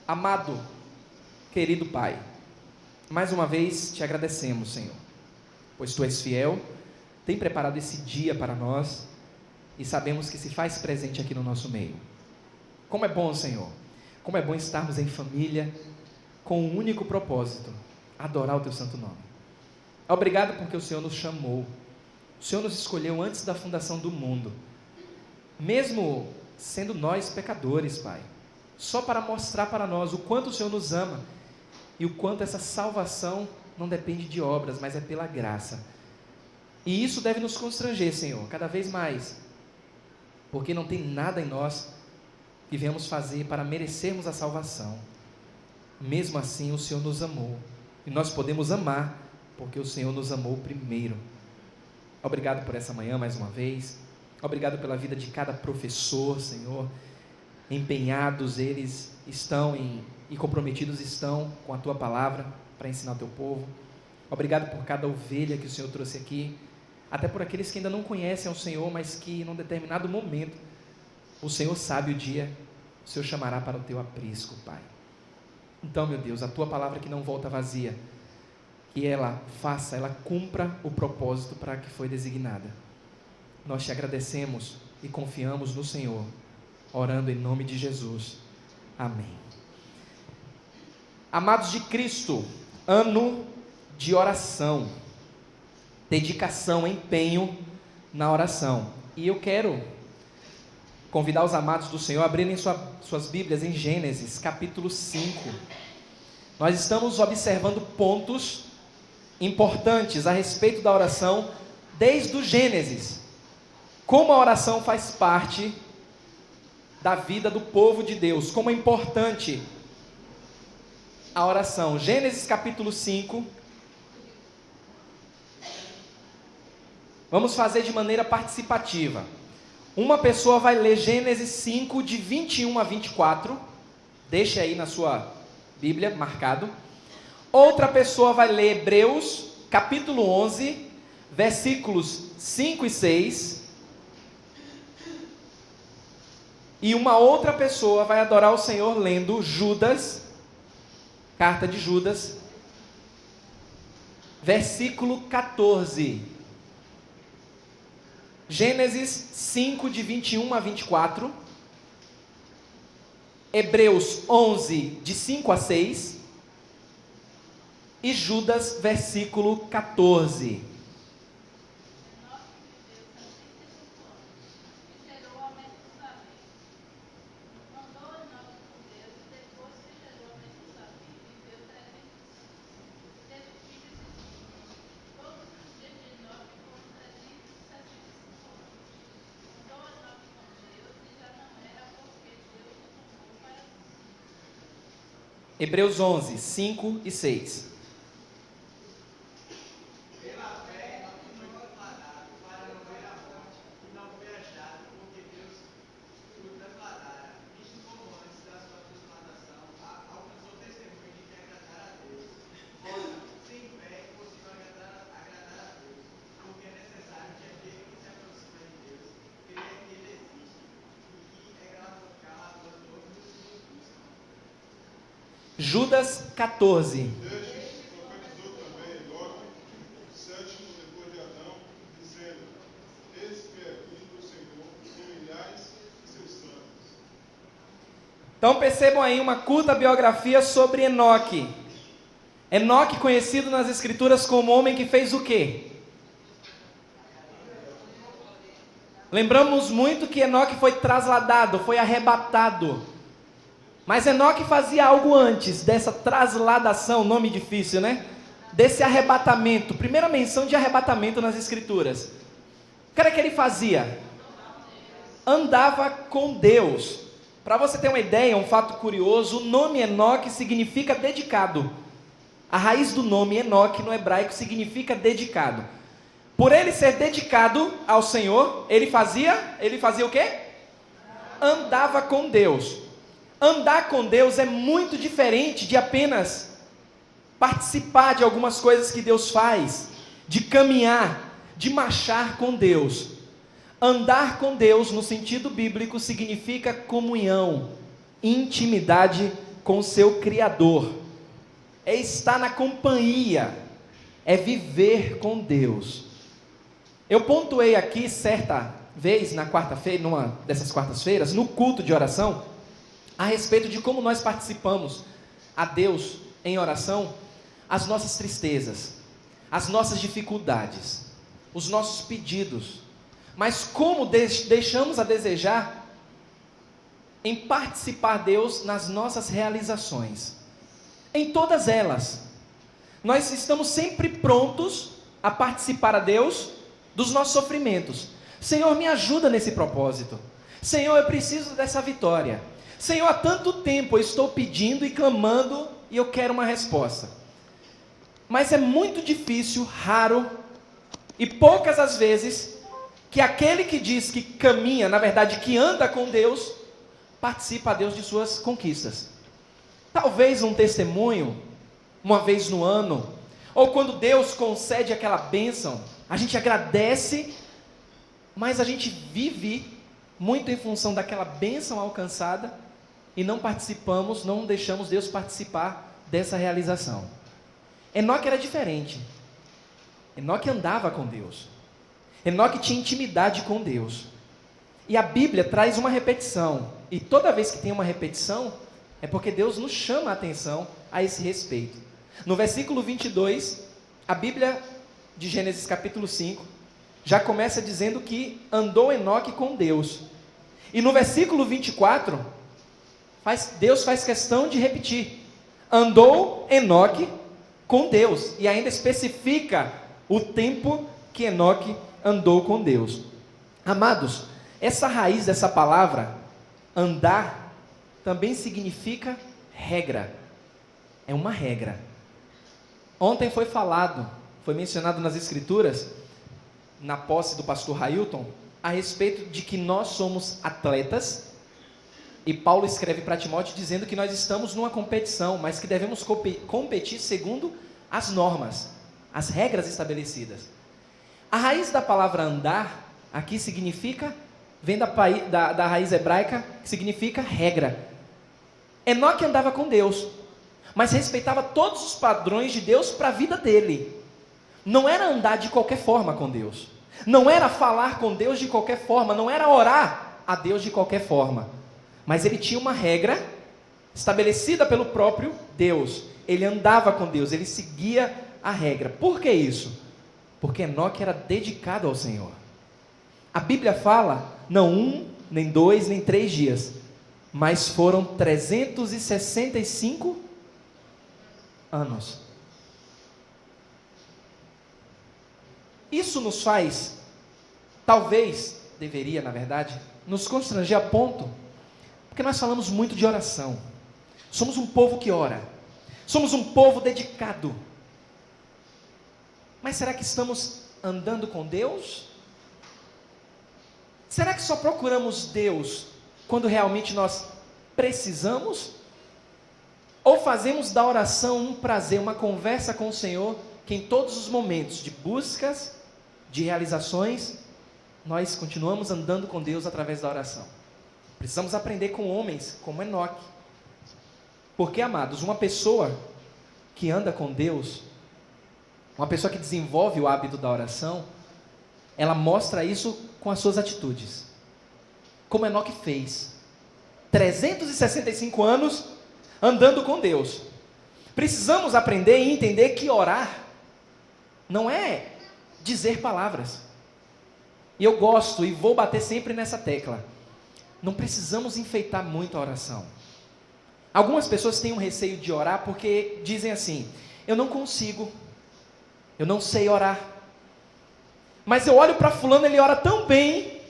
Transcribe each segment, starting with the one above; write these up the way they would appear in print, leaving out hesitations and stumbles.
Amado, querido Pai, mais uma vez te agradecemos, Senhor, pois Tu és fiel, tem preparado esse dia para nós e sabemos que se faz presente aqui no nosso meio. Como é bom, Senhor, como é bom estarmos em família com um único propósito: adorar o Teu santo nome. Obrigado porque o Senhor nos chamou, o Senhor nos escolheu antes da fundação do mundo, mesmo sendo nós pecadores, Pai, só para mostrar para nós o quanto o Senhor nos ama e o quanto essa salvação não depende de obras, mas é pela graça. E isso deve nos constranger, Senhor, cada vez mais, porque não tem nada em nós que venhamos fazer para merecermos a salvação. Mesmo assim, o Senhor nos amou, e nós podemos amar porque o Senhor nos amou primeiro. Obrigado por essa manhã mais uma vez. Obrigado pela vida de cada professor, Senhor. Empenhados eles estão e comprometidos estão com a Tua palavra para ensinar o Teu povo. Obrigado por cada ovelha que o Senhor trouxe aqui, até por aqueles que ainda não conhecem o Senhor, mas que num determinado momento o Senhor sabe o dia, o Senhor chamará para o Teu aprisco, Pai. Então, meu Deus, a Tua palavra que não volta vazia, que ela cumpra o propósito para que foi designada. Nós te agradecemos e confiamos no Senhor, orando em nome de Jesus. Amém. Amados de Cristo, ano de oração, dedicação, empenho na oração. E eu quero convidar os amados do Senhor a abrirem suas Bíblias em Gênesis, capítulo 5. Nós estamos observando pontos importantes a respeito da oração desde o Gênesis. Como a oração faz parte da vida do povo de Deus, como é importante a oração. Gênesis capítulo 5. Vamos fazer de maneira participativa. Uma pessoa vai ler Gênesis 5, de 21 a 24. Deixe aí na sua Bíblia, marcado. Outra pessoa vai ler Hebreus, capítulo 11, versículos 5 e 6. E uma outra pessoa vai adorar o Senhor lendo Judas, carta de Judas, versículo 14. Gênesis 5, de 21 a 24. Hebreus 11, de 5 a 6. E Judas, versículo 14. Hebreus 11, 5 e 6. Pela fé, foi declarado para não ver a morte, e não foi achado, porque Deus o declarara. Isto como antes da sua transformação, alcançou testemunho de que agradar a Deus. Ora, sem fé é impossível agradar a Deus, porque é necessário que aquele que se aproxima de Deus creia que Ele existe, e que é galardoador a todos os que o buscam. Judas 14. Profetizou também Enoque, o sétimo depois de Adão, dizendo: Eis que é vindo o Senhor com milhares de seus santos. Então percebam aí uma curta biografia sobre Enoque. Enoque, conhecido nas Escrituras como homem que fez o quê? Lembramos muito que Enoque foi trasladado, foi arrebatado. Mas Enoque fazia algo antes dessa trasladação, nome difícil, né? Desse arrebatamento, primeira menção de arrebatamento nas Escrituras. O que era que ele fazia? Andava com Deus. Para você ter uma ideia, um fato curioso, o nome Enoque significa dedicado. A raiz do nome Enoque no hebraico significa dedicado. Por ele ser dedicado ao Senhor, ele fazia o quê? Andava com Deus. Andar com Deus é muito diferente de apenas participar de algumas coisas que Deus faz, de caminhar, de marchar com Deus. Andar com Deus, no sentido bíblico, significa comunhão, intimidade com o seu Criador, é estar na companhia, é viver com Deus. Eu pontuei aqui certa vez, na quarta-feira, numa dessas quartas-feiras, no culto de oração, a respeito de como nós participamos a Deus em oração, as nossas tristezas, as nossas dificuldades, os nossos pedidos, mas como deixamos a desejar em participar Deus nas nossas realizações, em todas elas. Nós estamos sempre prontos a participar a Deus dos nossos sofrimentos. Senhor, me ajuda nesse propósito. Senhor, eu preciso dessa vitória. Senhor, há tanto tempo eu estou pedindo e clamando e eu quero uma resposta. Mas é muito difícil, raro e poucas as vezes que aquele que diz que caminha, na verdade que anda com Deus, participa a Deus de suas conquistas. Talvez um testemunho, uma vez no ano, ou quando Deus concede aquela bênção, a gente agradece, mas a gente vive muito em função daquela bênção alcançada e não participamos, não deixamos Deus participar dessa realização. Enoque era diferente. Enoque andava com Deus. Enoque tinha intimidade com Deus. E a Bíblia traz uma repetição. E toda vez que tem uma repetição, é porque Deus nos chama a atenção a esse respeito. No versículo 22, a Bíblia de Gênesis capítulo 5, já começa dizendo que andou Enoque com Deus. E no versículo 24, Deus faz questão de repetir. Andou Enoque com Deus. E ainda especifica o tempo que Enoque andou com Deus. Amados, essa raiz dessa palavra, andar, também significa regra. É uma regra. Ontem foi mencionado nas Escrituras, na posse do pastor Railton, a respeito de que nós somos atletas, e Paulo escreve para Timóteo dizendo que nós estamos numa competição, mas que devemos competir segundo as normas, as regras estabelecidas. A raiz da palavra andar, aqui significa, vem da raiz hebraica, que significa regra. Enoque andava com Deus, mas respeitava todos os padrões de Deus para a vida dele. Não era andar de qualquer forma com Deus, não era falar com Deus de qualquer forma, não era orar a Deus de qualquer forma, mas ele tinha uma regra estabelecida pelo próprio Deus. Ele andava com Deus, ele seguia a regra. Por que isso? Porque Enoque era dedicado ao Senhor. A Bíblia fala, não 1, nem 2, nem 3 dias, mas foram 365 anos. Isso nos faz, talvez, deveria, na verdade, nos constranger a ponto, porque nós falamos muito de oração. Somos um povo que ora. Somos um povo dedicado. Mas será que estamos andando com Deus? Será que só procuramos Deus quando realmente nós precisamos? Ou fazemos da oração um prazer, uma conversa com o Senhor, que em todos os momentos de buscas, de realizações, nós continuamos andando com Deus através da oração? Precisamos aprender com homens como Enoque. Porque, amados, uma pessoa que anda com Deus, uma pessoa que desenvolve o hábito da oração, ela mostra isso com as suas atitudes. Como Enoque fez. 365 anos andando com Deus. Precisamos aprender e entender que orar não é dizer palavras. E eu gosto e vou bater sempre nessa tecla. Não precisamos enfeitar muito a oração. Algumas pessoas têm um receio de orar porque dizem assim: eu não consigo, eu não sei orar. Mas eu olho para fulano, ele ora tão bem,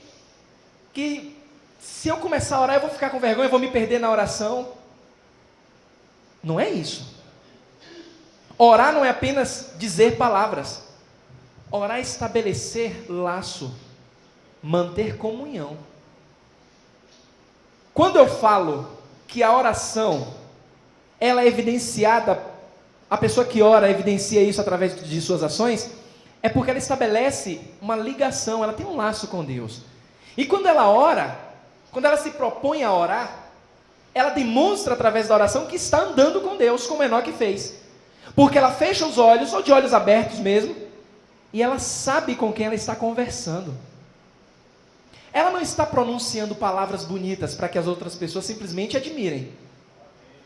que se eu começar a orar eu vou ficar com vergonha, eu vou me perder na oração. Não é isso. Orar não é apenas dizer palavras. Orar é estabelecer laço, manter comunhão. Quando eu falo que a oração, ela é evidenciada, a pessoa que ora evidencia isso através de suas ações, é porque ela estabelece uma ligação, ela tem um laço com Deus. E quando ela ora, quando ela se propõe a orar, ela demonstra através da oração que está andando com Deus, como Enoque fez. Porque ela fecha os olhos, ou de olhos abertos mesmo, e ela sabe com quem ela está conversando. Ela não está pronunciando palavras bonitas para que as outras pessoas simplesmente admirem.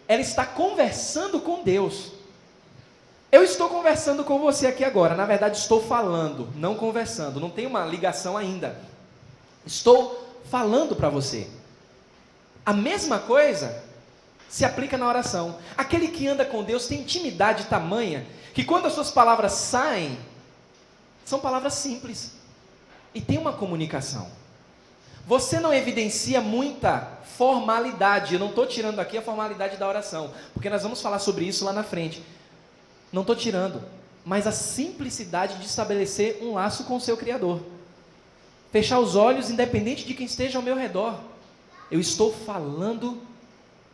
Ela está conversando com Deus. Eu estou conversando com você aqui agora. Na verdade, estou falando, não conversando. Não tem uma ligação ainda. Estou falando para você. A mesma coisa se aplica na oração. Aquele que anda com Deus tem intimidade tamanha que quando as suas palavras saem, são palavras simples e tem uma comunicação. Você não evidencia muita formalidade. Eu não estou tirando aqui a formalidade da oração, porque nós vamos falar sobre isso lá na frente. Não estou tirando, mas a simplicidade de estabelecer um laço com o seu Criador. Fechar os olhos, independente de quem esteja ao meu redor. Eu estou falando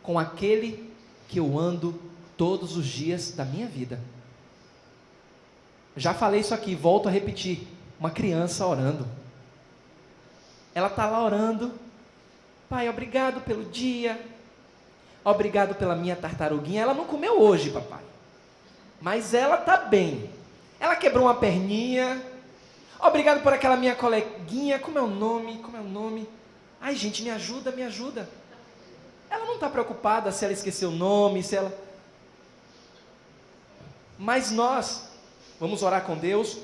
com aquele que eu ando todos os dias da minha vida. Já falei isso aqui, volto a repetir. Uma criança orando. Ela está lá orando. Pai, obrigado pelo dia. Obrigado pela minha tartaruguinha. Ela não comeu hoje, papai. Mas ela está bem. Ela quebrou uma perninha. Obrigado por aquela minha coleguinha. Como é o nome? Como é o nome? Ai, gente, me ajuda, me ajuda. Ela não está preocupada se ela esqueceu o nome, se ela... Mas nós vamos orar com Deus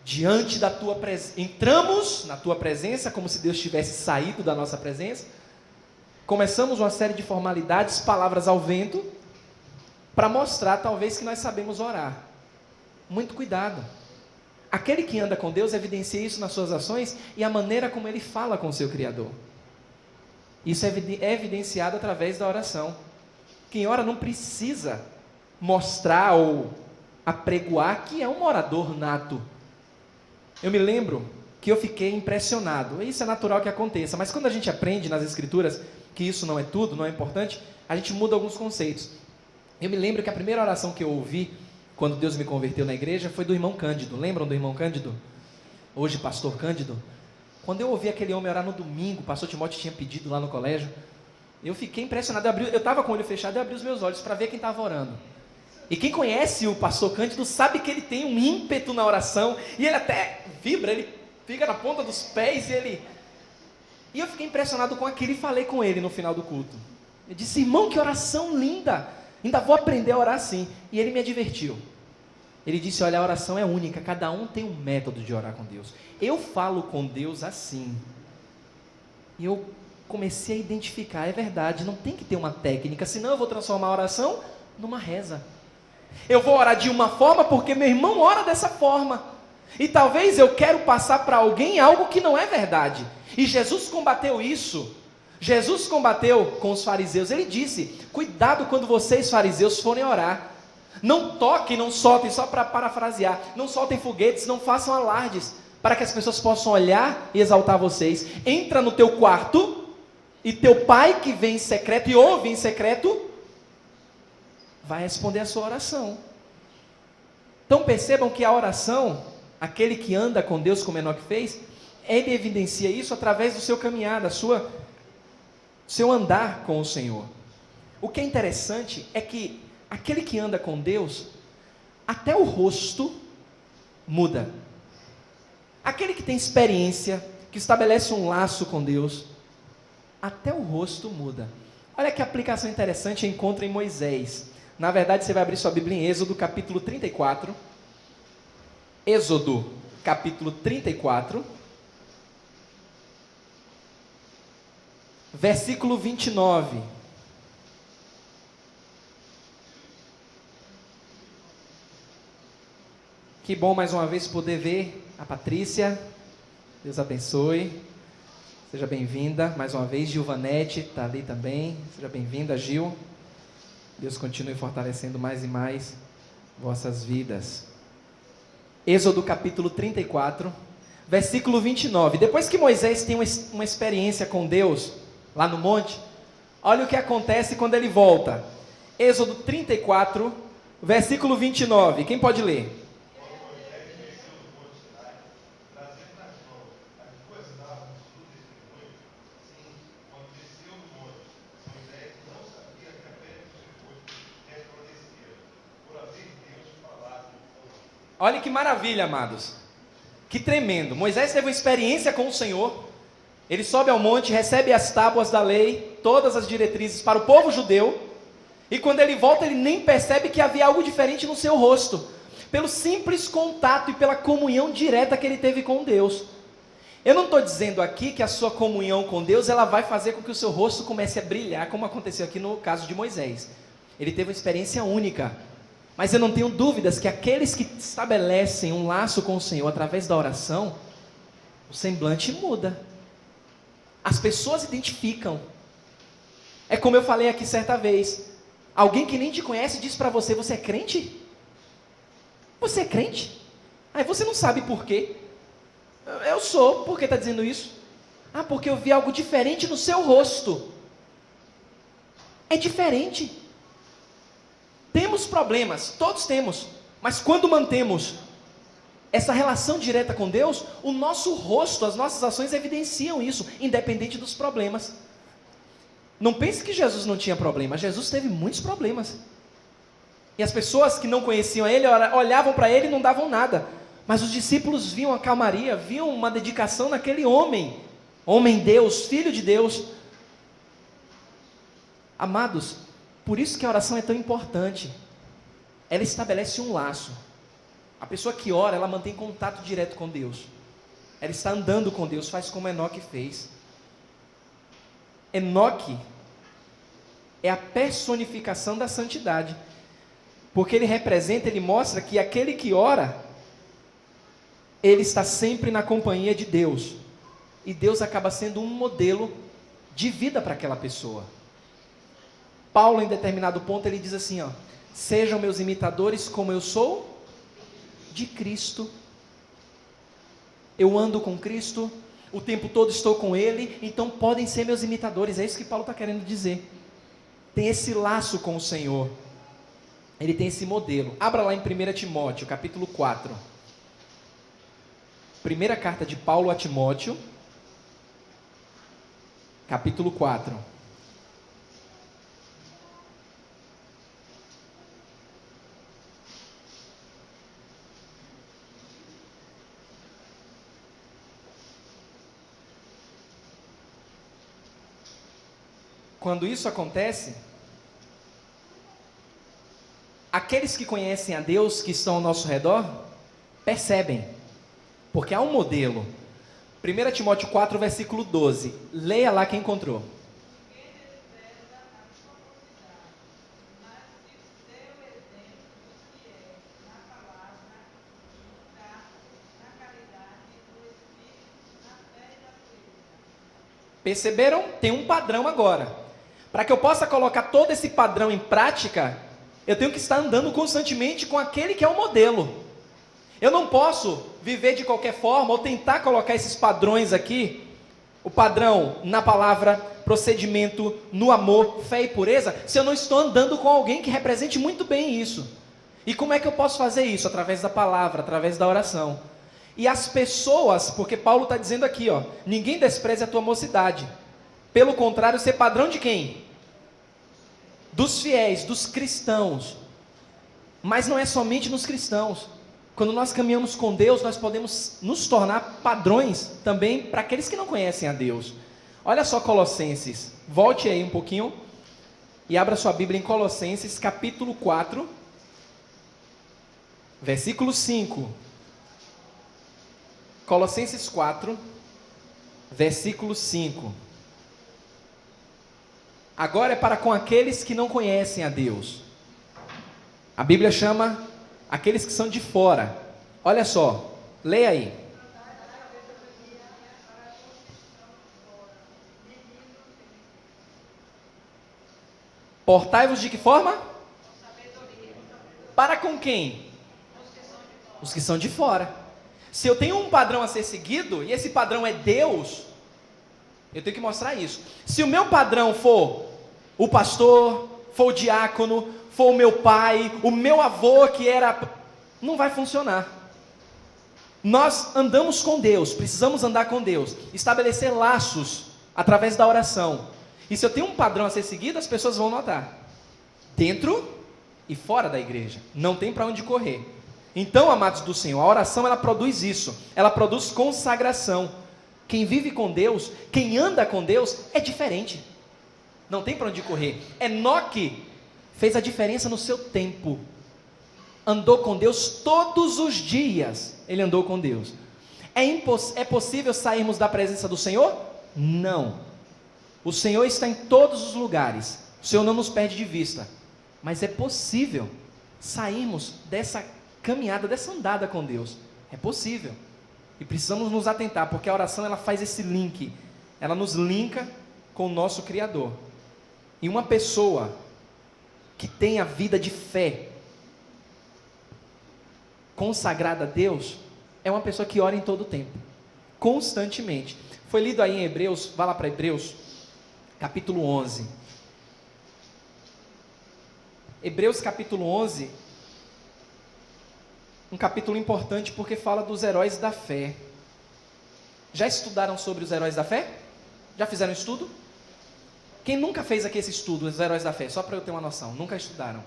diante da tua presença. Entramos na tua presença como se Deus tivesse saído da nossa presença. Começamos uma série de formalidades, palavras ao vento, para mostrar talvez que nós sabemos orar. Muito cuidado. Aquele que anda com Deus evidencia isso nas suas ações e a maneira como ele fala com o seu Criador. Isso é evidenciado através da oração. Quem ora não precisa mostrar ou apregoar que é um orador nato. Eu me lembro que eu fiquei impressionado. Isso é natural que aconteça, mas quando a gente aprende nas Escrituras que isso não é tudo, não é importante, a gente muda alguns conceitos. Eu me lembro que a primeira oração que eu ouvi quando Deus me converteu na igreja foi do irmão Cândido. Lembram do irmão Cândido? Hoje pastor Cândido. Quando eu ouvi aquele homem orar no domingo, o pastor Timóteo tinha pedido lá no colégio, eu fiquei impressionado. Eu estava com o olho fechado, eu abri os meus olhos para ver quem estava orando. E quem conhece o pastor Cândido sabe que ele tem um ímpeto na oração, e ele até vibra, ele fica na ponta dos pés, e eu fiquei impressionado com aquilo e falei com ele no final do culto. Eu disse, irmão, que oração linda, ainda vou aprender a orar assim. E ele me advertiu. Ele disse, olha, a oração é única, cada um tem um método de orar com Deus. Eu falo com Deus assim. E eu comecei a identificar, é verdade, não tem que ter uma técnica, senão eu vou transformar a oração numa reza. Eu vou orar de uma forma porque meu irmão ora dessa forma. E talvez eu quero passar para alguém algo que não é verdade. E Jesus combateu isso. Jesus combateu com os fariseus. Ele disse, cuidado quando vocês fariseus forem orar. Não toquem, não soltem, só para parafrasear, não soltem foguetes, não façam alardes, para que as pessoas possam olhar e exaltar vocês. Entra no teu quarto, e teu pai que vem em secreto e ouve em secreto, vai responder a sua oração. Então percebam que a oração, aquele que anda com Deus como Enoque fez, ele evidencia isso através do seu caminhar, seu andar com o Senhor. O que é interessante é que aquele que anda com Deus, até o rosto muda. Aquele que tem experiência, que estabelece um laço com Deus, até o rosto muda. Olha que aplicação interessante encontra em Moisés. Na verdade, você vai abrir sua Bíblia em Êxodo, capítulo 34. Êxodo, capítulo 34. Versículo 29. Que bom mais uma vez poder ver a Patrícia. Deus abençoe. Seja bem-vinda mais uma vez. Gilvanete está ali também. Seja bem-vinda, Gil. Deus continue fortalecendo mais e mais vossas vidas. Êxodo capítulo 34, versículo 29. Depois que Moisés tem uma experiência com Deus lá no monte, olha o que acontece quando ele volta. Êxodo 34, versículo 29. Quem pode ler? Olha que maravilha, amados. Que tremendo. Moisés teve uma experiência com o Senhor. Ele sobe ao monte, recebe as tábuas da lei, todas as diretrizes para o povo judeu. E quando ele volta, ele nem percebe que havia algo diferente no seu rosto, pelo simples contato e pela comunhão direta que ele teve com Deus. Eu não estou dizendo aqui que a sua comunhão com Deus ela vai fazer com que o seu rosto comece a brilhar, como aconteceu aqui no caso de Moisés. Ele teve uma experiência única. Mas eu não tenho dúvidas que aqueles que estabelecem um laço com o Senhor através da oração, o semblante muda. As pessoas identificam. É como eu falei aqui certa vez. Alguém que nem te conhece diz para você, você é crente? Você é crente? Aí você não sabe por quê. Eu sou, por que está dizendo isso? Ah, porque eu vi algo diferente no seu rosto. É diferente. Temos problemas, todos temos, mas quando mantemos essa relação direta com Deus, o nosso rosto, as nossas ações evidenciam isso, independente dos problemas. Não pense que Jesus não tinha problema, Jesus teve muitos problemas. E as pessoas que não conheciam ele, olhavam para ele e não davam nada. Mas os discípulos viam a calmaria, viam uma dedicação naquele homem, homem-Deus, filho de Deus. Amados, por isso que a oração é tão importante. Ela estabelece um laço. A pessoa que ora, ela mantém contato direto com Deus. Ela está andando com Deus, faz como Enoque fez. Enoque é a personificação da santidade. Porque ele representa, ele mostra que aquele que ora, ele está sempre na companhia de Deus. E Deus acaba sendo um modelo de vida para aquela pessoa. Paulo, em determinado ponto, ele diz assim, ó, sejam meus imitadores como eu sou de Cristo. Eu ando com Cristo, o tempo todo estou com Ele, então podem ser meus imitadores. É isso que Paulo está querendo dizer. Tem esse laço com o Senhor. Ele tem esse modelo. Abra lá em 1 Timóteo, capítulo 4. Primeira carta de Paulo a Timóteo, capítulo 4. Quando isso acontece, aqueles que conhecem a Deus, que estão ao nosso redor, percebem, porque há um modelo. 1 Timóteo 4, versículo 12, leia lá quem encontrou. Perceberam? Tem um padrão agora. Para que eu possa colocar todo esse padrão em prática, eu tenho que estar andando constantemente com aquele que é o modelo. Eu não posso viver de qualquer forma ou tentar colocar esses padrões aqui, o padrão na palavra, procedimento, no amor, fé e pureza, se eu não estou andando com alguém que represente muito bem isso. E como é que eu posso fazer isso? Através da palavra, através da oração. E as pessoas, porque Paulo está dizendo aqui, ó, ninguém despreze a tua mocidade. Pelo contrário, ser padrão de quem? Dos fiéis, dos cristãos. Mas não é somente nos cristãos. Quando nós caminhamos com Deus, nós podemos nos tornar padrões também para aqueles que não conhecem a Deus. Olha só Colossenses, volte aí um pouquinho e abra sua Bíblia em Colossenses, capítulo 4, versículo 5. Colossenses 4, versículo 5. Agora é para com aqueles que não conhecem a Deus. A Bíblia chama aqueles que são de fora. Olha só, leia aí. Portai-vos de que forma? Para com quem? Os que são de fora. Se eu tenho um padrão a ser seguido, e esse padrão é Deus, eu tenho que mostrar isso. Se o meu padrão for o pastor, for o diácono, for o meu pai, o meu avô que era... não vai funcionar. Nós andamos com Deus, precisamos andar com Deus, estabelecer laços através da oração. E se eu tenho um padrão a ser seguido, as pessoas vão notar. Dentro e fora da igreja. Não tem para onde correr. Então, amados do Senhor, a oração ela produz isso, ela produz consagração. Quem vive com Deus, quem anda com Deus, é diferente. Não tem para onde correr. Enoque fez a diferença no seu tempo. Andou com Deus todos os dias. Ele andou com Deus. É possível sairmos da presença do Senhor? Não. O Senhor está em todos os lugares. O Senhor não nos perde de vista. Mas é possível sairmos dessa caminhada, dessa andada com Deus. É possível. E precisamos nos atentar, porque a oração ela faz esse link. Ela nos linka com o nosso Criador. E uma pessoa que tem a vida de fé consagrada a Deus, é uma pessoa que ora em todo o tempo, constantemente. Foi lido aí em Hebreus, vá lá para Hebreus, capítulo 11. Hebreus capítulo 11, um capítulo importante porque fala dos heróis da fé. Já estudaram sobre os heróis da fé? Já fizeram estudo? Quem nunca fez aqui esse estudo, os heróis da fé? Só para eu ter uma noção, nunca estudaram.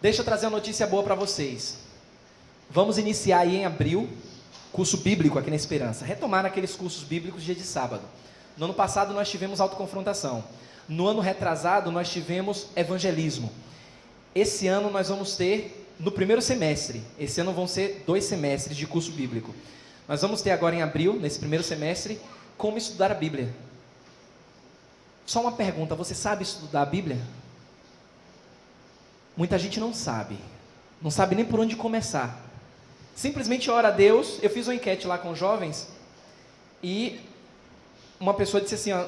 Deixa eu trazer uma notícia boa para vocês. Vamos iniciar aí em abril, curso bíblico aqui na Esperança. Retomar aqueles cursos bíblicos dia de sábado. No ano passado nós tivemos autoconfrontação. No ano retrasado nós tivemos evangelismo. Esse ano nós vamos ter, no primeiro semestre, esse ano vão ser 2 semestres de curso bíblico. Nós vamos ter agora em abril, nesse primeiro semestre, como estudar a Bíblia. Só uma pergunta, você sabe estudar a Bíblia? Muita gente não sabe nem por onde começar. Simplesmente ora a Deus. Eu fiz uma enquete lá com jovens, e uma pessoa disse assim, ó,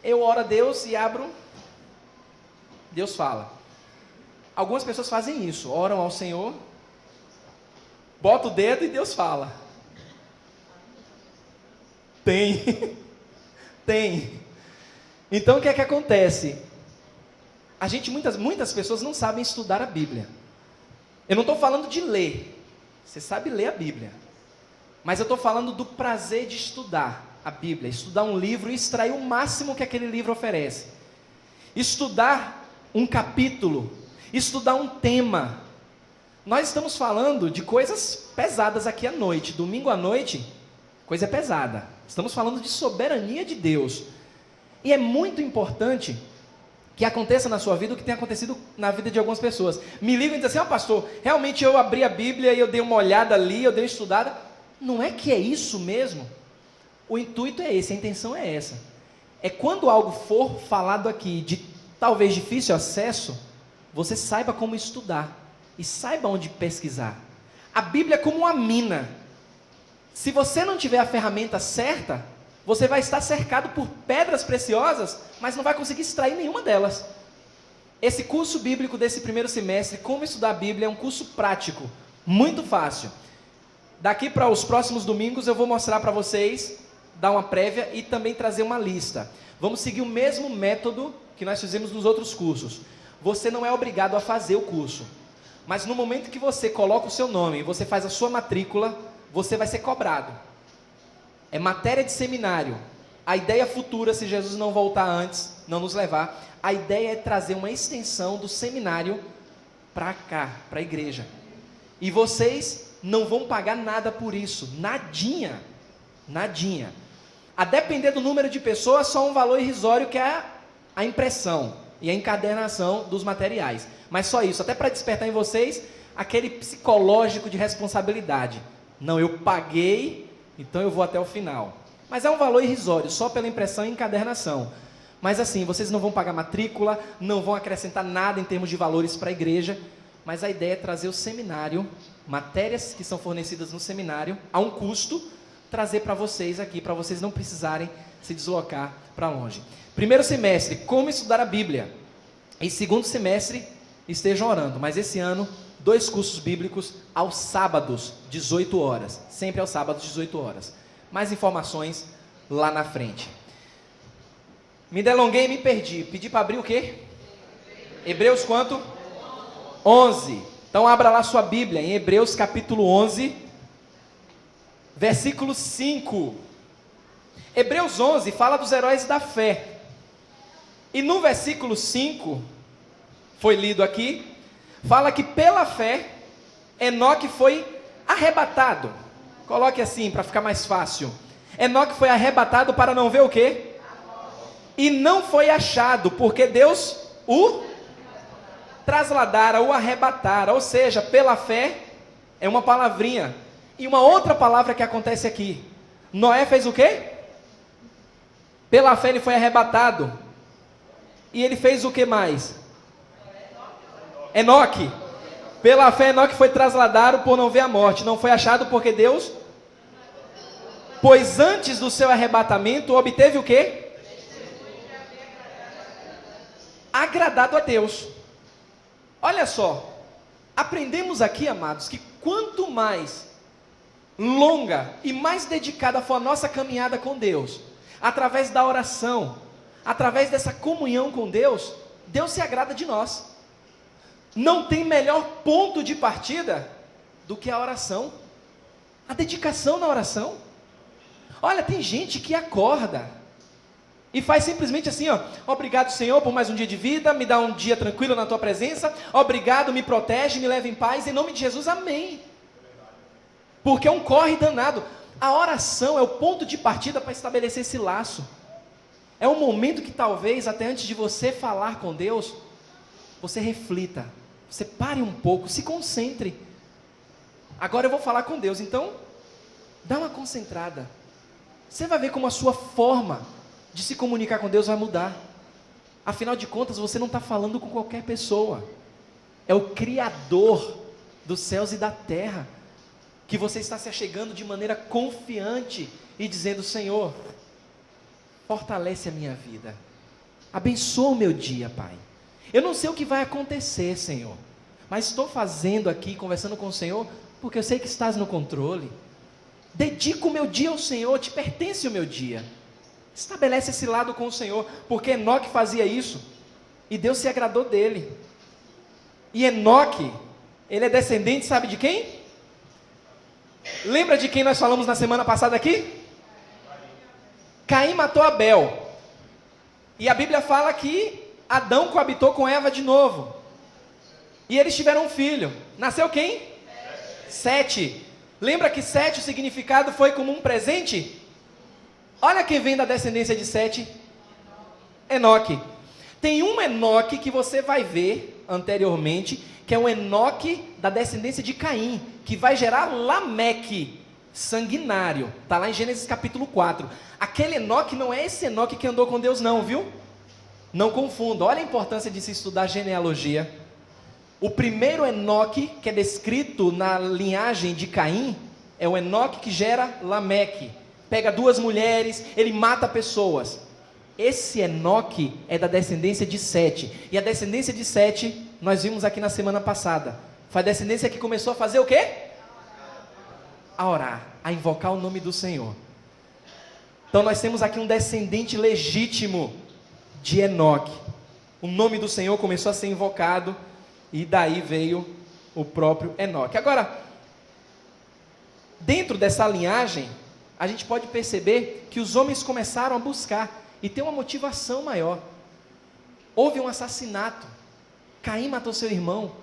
eu oro a Deus e abro, Deus fala. Algumas pessoas fazem isso, oram ao Senhor, bota o dedo e Deus fala. Tem. Então o que é que acontece? A gente, muitas pessoas não sabem estudar a Bíblia. Eu não estou falando de ler, você sabe ler a Bíblia, mas eu estou falando do prazer de estudar a Bíblia, estudar um livro e extrair o máximo que aquele livro oferece. Estudar um capítulo, estudar um tema. Nós estamos falando de coisas pesadas aqui à noite, domingo à noite, coisa pesada. Estamos falando de soberania de Deus. E é muito importante que aconteça na sua vida o que tem acontecido na vida de algumas pessoas. Me ligam e dizem assim, pastor, realmente eu abri a Bíblia e eu dei uma olhada ali, eu dei uma estudada. Não é que é isso mesmo? O intuito é esse, a intenção é essa. É quando algo for falado aqui de talvez difícil acesso, você saiba como estudar e saiba onde pesquisar. A Bíblia é como uma mina. Se você não tiver a ferramenta certa, você vai estar cercado por pedras preciosas, mas não vai conseguir extrair nenhuma delas. Esse curso bíblico desse primeiro semestre, Como Estudar a Bíblia, é um curso prático, muito fácil. Daqui para os próximos domingos eu vou mostrar para vocês, dar uma prévia e também trazer uma lista. Vamos seguir o mesmo método que nós fizemos nos outros cursos. Você não é obrigado a fazer o curso, mas no momento que você coloca o seu nome e você faz a sua matrícula, você vai ser cobrado. É matéria de seminário. A ideia futura, se Jesus não voltar antes, não nos levar, a ideia é trazer uma extensão do seminário para cá, para a igreja. E vocês não vão pagar nada por isso, nadinha. A depender do número de pessoas, só um valor irrisório que é a impressão e a encadernação dos materiais. Mas só isso, até para despertar em vocês aquele psicológico de responsabilidade. Não, eu paguei, então eu vou até o final. Mas é um valor irrisório, só pela impressão e encadernação. Mas assim, vocês não vão pagar matrícula, não vão acrescentar nada em termos de valores para a igreja, mas a ideia é trazer o seminário, matérias que são fornecidas no seminário, a um custo, trazer para vocês aqui, para vocês não precisarem se deslocar para longe. Primeiro semestre, Como Estudar a Bíblia. E segundo semestre, estejam orando. Mas esse ano, 2 cursos bíblicos aos sábados, 18 horas. Sempre aos sábados, 18 horas. Mais informações lá na frente. Me delonguei e me perdi. Pedi para abrir o quê? Hebreus quanto? 11. Então abra lá sua Bíblia, em Hebreus capítulo 11, versículo 5. Hebreus 11 fala dos heróis da fé. E no versículo 5, foi lido aqui, fala que pela fé Enoque foi arrebatado. Coloque assim para ficar mais fácil. Enoque foi arrebatado para não ver o quê? E não foi achado, porque Deus o trasladara, o arrebatara. Ou seja, pela fé é uma palavrinha. E uma outra palavra que acontece aqui. Noé fez o quê? Pela fé ele foi arrebatado. E ele fez o que mais? Enoque. Pela fé Enoque foi trasladado por não ver a morte. Não foi achado porque Deus... Pois antes do seu arrebatamento obteve o quê? Agradado a Deus. Olha só. Aprendemos aqui, amados, que quanto mais longa e mais dedicada for a nossa caminhada com Deus, através da oração, através dessa comunhão com Deus, Deus se agrada de nós. Não tem melhor ponto de partida do que a oração, a dedicação na oração. Olha, tem gente que acorda e faz simplesmente assim, ó: obrigado, Senhor, por mais um dia de vida, me dá um dia tranquilo na tua presença, obrigado, me protege, me leva em paz, em nome de Jesus, amém. Porque é um corre danado. A oração é o ponto de partida para estabelecer esse laço. É um momento que talvez, até antes de você falar com Deus, você reflita, você pare um pouco, se concentre. Agora eu vou falar com Deus, então, dá uma concentrada. Você vai ver como a sua forma de se comunicar com Deus vai mudar. Afinal de contas, você não está falando com qualquer pessoa. É o Criador dos céus e da terra, que você está se achegando de maneira confiante e dizendo: Senhor, fortalece a minha vida, abençoa o meu dia, Pai. Eu não sei o que vai acontecer, Senhor, mas estou fazendo aqui, conversando com o Senhor, porque eu sei que estás no controle. Dedico o meu dia ao Senhor, te pertence o meu dia. Estabelece esse lado com o Senhor, porque Enoque fazia isso, e Deus se agradou dele. E Enoque, ele é descendente, sabe de quem? Lembra de quem nós falamos na semana passada aqui? Caim matou Abel. E a Bíblia fala que Adão coabitou com Eva de novo. E eles tiveram um filho. Nasceu quem? Sete. Lembra que Sete, o significado foi como um presente? Olha quem vem da descendência de Sete. Enoque. Tem um Enoque que você vai ver anteriormente, que é um Enoque da descendência de Caim, que vai gerar Lameque, sanguinário. Está lá em Gênesis capítulo 4. Aquele Enoque não é esse Enoque que andou com Deus não, viu? Não confunda. Olha a importância de se estudar genealogia. O primeiro Enoque, que é descrito na linhagem de Caim, é o Enoque que gera Lameque. Pega duas mulheres, ele mata pessoas. Esse Enoque é da descendência de Sete. E a descendência de Sete, nós vimos aqui na semana passada, foi a descendência que começou a fazer o quê? A orar, a invocar o nome do Senhor. Então nós temos aqui um descendente legítimo de Enoque. O nome do Senhor começou a ser invocado, e daí veio o próprio Enoque. Agora, dentro dessa linhagem, a gente pode perceber que os homens começaram a buscar e ter uma motivação maior. Houve um assassinato. Caim matou seu irmão.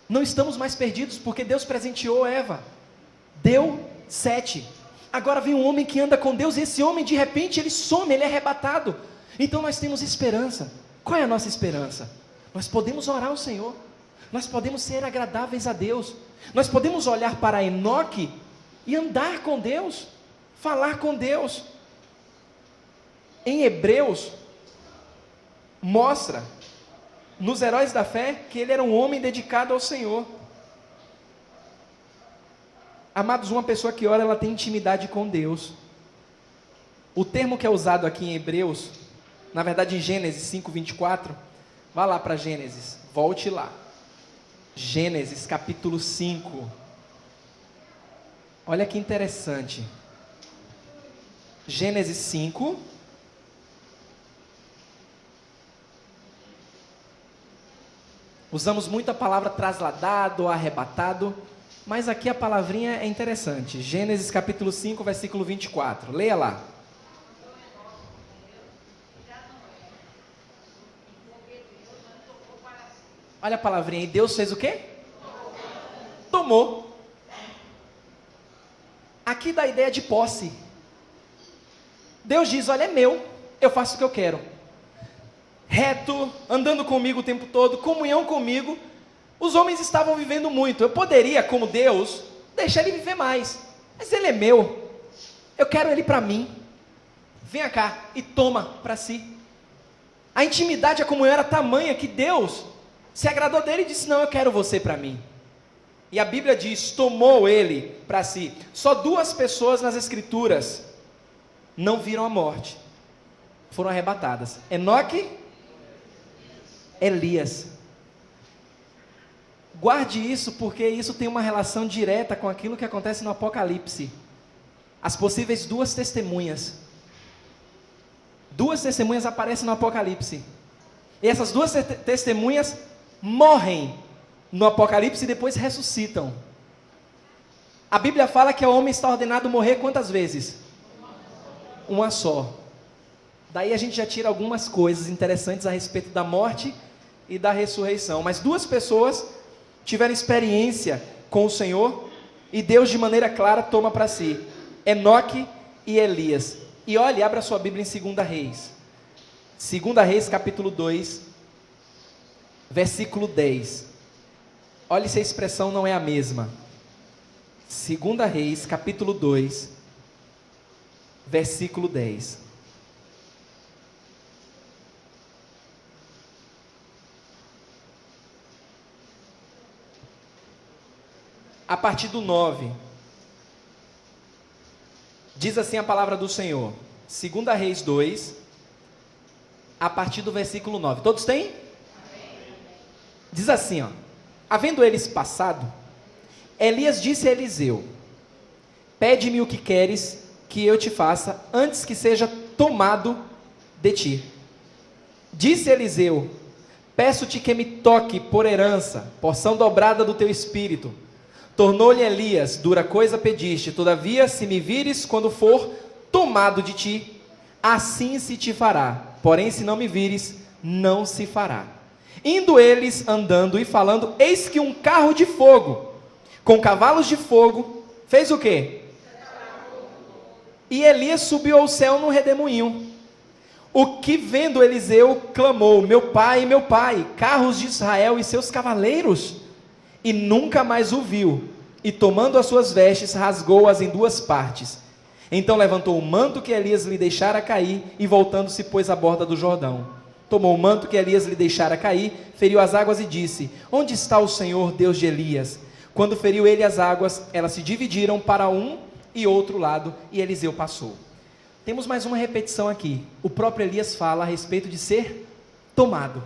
Não estamos mais perdidos, porque Deus presenteou Eva. Deu Sete. Agora vem um homem que anda com Deus, e esse homem de repente ele some, ele é arrebatado. Então nós temos esperança. Qual é a nossa esperança? Nós podemos orar ao Senhor, nós podemos ser agradáveis a Deus, nós podemos olhar para Enoque e andar com Deus, falar com Deus. Em Hebreus, mostra nos heróis da fé que ele era um homem dedicado ao Senhor. Amados, uma pessoa que ora, ela tem intimidade com Deus. O termo que é usado aqui em Hebreus, na verdade em Gênesis 5:24, vá lá para Gênesis, volte lá. Gênesis capítulo 5. Olha que interessante. Gênesis 5. Usamos muito a palavra trasladado, arrebatado, mas aqui a palavrinha é interessante. Gênesis capítulo 5, versículo 24. Leia lá. Olha a palavrinha aí. Deus fez o quê? tomou. Aqui dá a ideia de posse. Deus diz, olha, é meu, eu faço o que eu quero. Reto, andando comigo o tempo todo, comunhão comigo. Os homens estavam vivendo muito. Eu poderia, como Deus, deixar ele viver mais. Mas ele é meu. Eu quero ele para mim. Venha cá e toma para si. A intimidade, a comunhão era tamanha que Deus se agradou dele e disse, não, eu quero você para mim. E a Bíblia diz, tomou ele para si. Só 2 pessoas nas Escrituras não viram a morte. Foram arrebatadas. Enoque, Elias. Guarde isso, porque isso tem uma relação direta com aquilo que acontece no Apocalipse. As possíveis 2 testemunhas. 2 testemunhas aparecem no Apocalipse. E essas 2 testemunhas morrem no Apocalipse e depois ressuscitam. A Bíblia fala que o homem está ordenado morrer quantas vezes? Uma só. Daí a gente já tira algumas coisas interessantes a respeito da morte e da ressurreição. Mas 2 pessoas tiveram experiência com o Senhor e Deus de maneira clara toma para si. Enoque e Elias. E olhe, abra sua Bíblia em 2 Reis. 2 Reis capítulo 2, versículo 10. Olhe se a expressão não é a mesma. 2 Reis capítulo 2, versículo 10. A partir do 9, diz assim a palavra do Senhor, 2 Reis 2, a partir do versículo 9, todos têm? Amém. Diz assim, havendo eles passado, Elias disse a Eliseu, pede-me o que queres que eu te faça, antes que seja tomado de ti. Disse Eliseu, peço-te que me toque por herança, porção dobrada do teu espírito. Tornou-lhe Elias, dura coisa pediste, todavia se me vires quando for tomado de ti, assim se te fará, porém se não me vires, não se fará. Indo eles andando e falando, eis que um carro de fogo, com cavalos de fogo, fez o quê? E Elias subiu ao céu num redemoinho. O que vendo Eliseu, clamou, meu pai, carros de Israel e seus cavaleiros. E nunca mais o viu, e tomando as suas vestes, rasgou-as em 2 partes. Então levantou o manto que Elias lhe deixara cair, e voltando-se pôs à borda do Jordão. Tomou o manto que Elias lhe deixara cair, feriu as águas e disse, onde está o Senhor, Deus de Elias? Quando feriu ele as águas, elas se dividiram para um e outro lado, e Eliseu passou. Temos mais uma repetição aqui. O próprio Elias fala a respeito de ser tomado.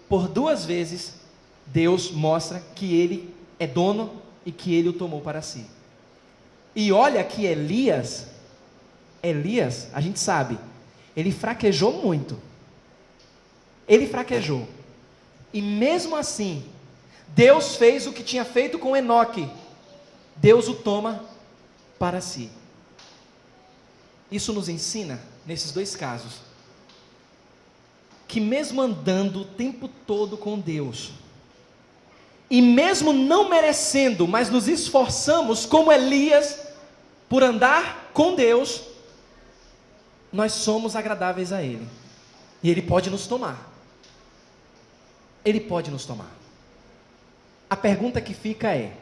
Por 2 vezes, Deus mostra que ele é dono e que ele o tomou para si. E olha que Elias, a gente sabe, ele fraquejou muito. Ele fraquejou. E mesmo assim, Deus fez o que tinha feito com Enoque. Deus o toma para si. Isso nos ensina, nesses 2 casos, que mesmo andando o tempo todo com Deus, e mesmo não merecendo, mas nos esforçamos como Elias, por andar com Deus, nós somos agradáveis a Ele, e Ele pode nos tomar. Ele pode nos tomar. A pergunta que fica é,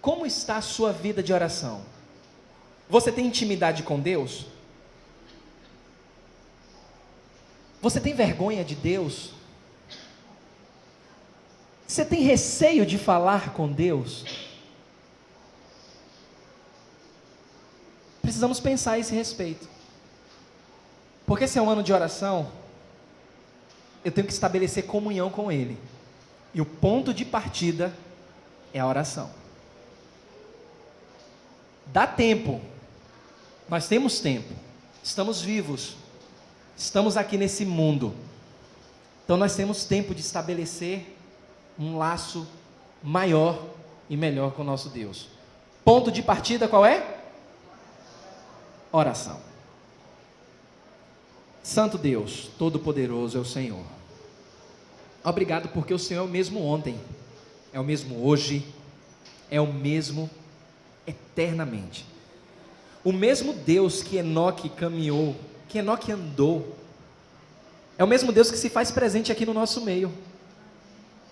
como está a sua vida de oração? Você tem intimidade com Deus? Você tem vergonha de Deus? Você tem receio de falar com Deus? Precisamos pensar a esse respeito. Porque esse é um ano de oração, eu tenho que estabelecer comunhão com Ele. E o ponto de partida é a oração. Dá tempo. Nós temos tempo. Estamos vivos. Estamos aqui nesse mundo. Então nós temos tempo de estabelecer um laço maior e melhor com o nosso Deus. Ponto de partida qual é? Oração. Santo Deus, Todo-Poderoso é o Senhor. Obrigado porque o Senhor é o mesmo ontem, é o mesmo hoje é o mesmo eternamente. O mesmo Deus que Enoque caminhou, que Enoque andou, é o mesmo Deus que se faz presente aqui no nosso meio.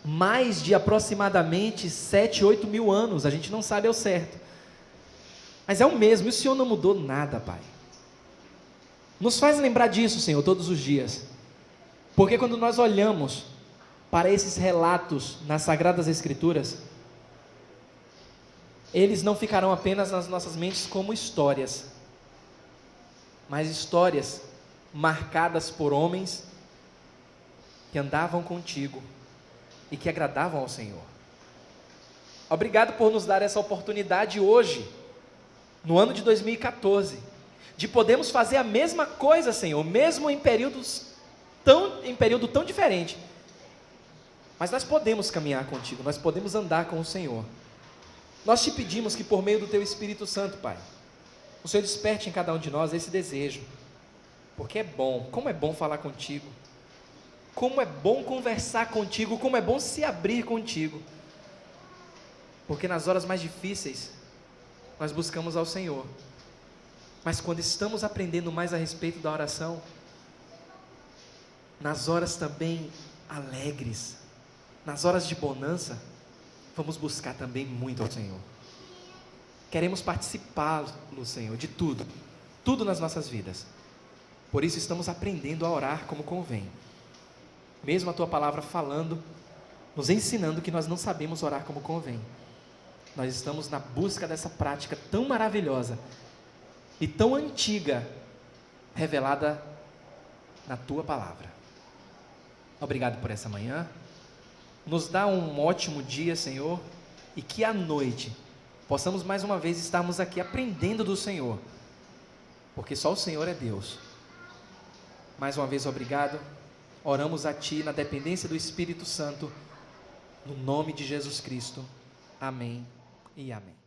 Mais de aproximadamente 7, 8 mil anos, a gente não sabe ao certo. Mas é o mesmo, e o Senhor não mudou nada, Pai. Nos faz lembrar disso, Senhor, todos os dias. Porque quando nós olhamos para esses relatos nas Sagradas Escrituras, eles não ficarão apenas nas nossas mentes como histórias, mas histórias marcadas por homens que andavam contigo e que agradavam ao Senhor. Obrigado por nos dar essa oportunidade hoje, no ano de 2014, de podermos fazer a mesma coisa, Senhor, mesmo em período tão diferente. Mas nós podemos caminhar contigo, nós podemos andar com o Senhor. Nós te pedimos que por meio do Teu Espírito Santo, Pai, o Senhor desperte em cada um de nós esse desejo, porque é bom, como é bom falar contigo, como é bom conversar contigo, como é bom se abrir contigo, porque nas horas mais difíceis, nós buscamos ao Senhor, mas quando estamos aprendendo mais a respeito da oração, nas horas também alegres, nas horas de bonança, vamos buscar também muito ao Senhor. Queremos participar, Senhor, de tudo, tudo nas nossas vidas. Por isso estamos aprendendo a orar como convém. Mesmo a Tua palavra falando, nos ensinando que nós não sabemos orar como convém. Nós estamos na busca dessa prática tão maravilhosa e tão antiga, revelada na Tua palavra. Obrigado por essa manhã. Nos dá um ótimo dia, Senhor, e que à noite possamos mais uma vez estarmos aqui aprendendo do Senhor, porque só o Senhor é Deus. Mais uma vez, obrigado. Oramos a Ti na dependência do Espírito Santo, no nome de Jesus Cristo. Amém e amém.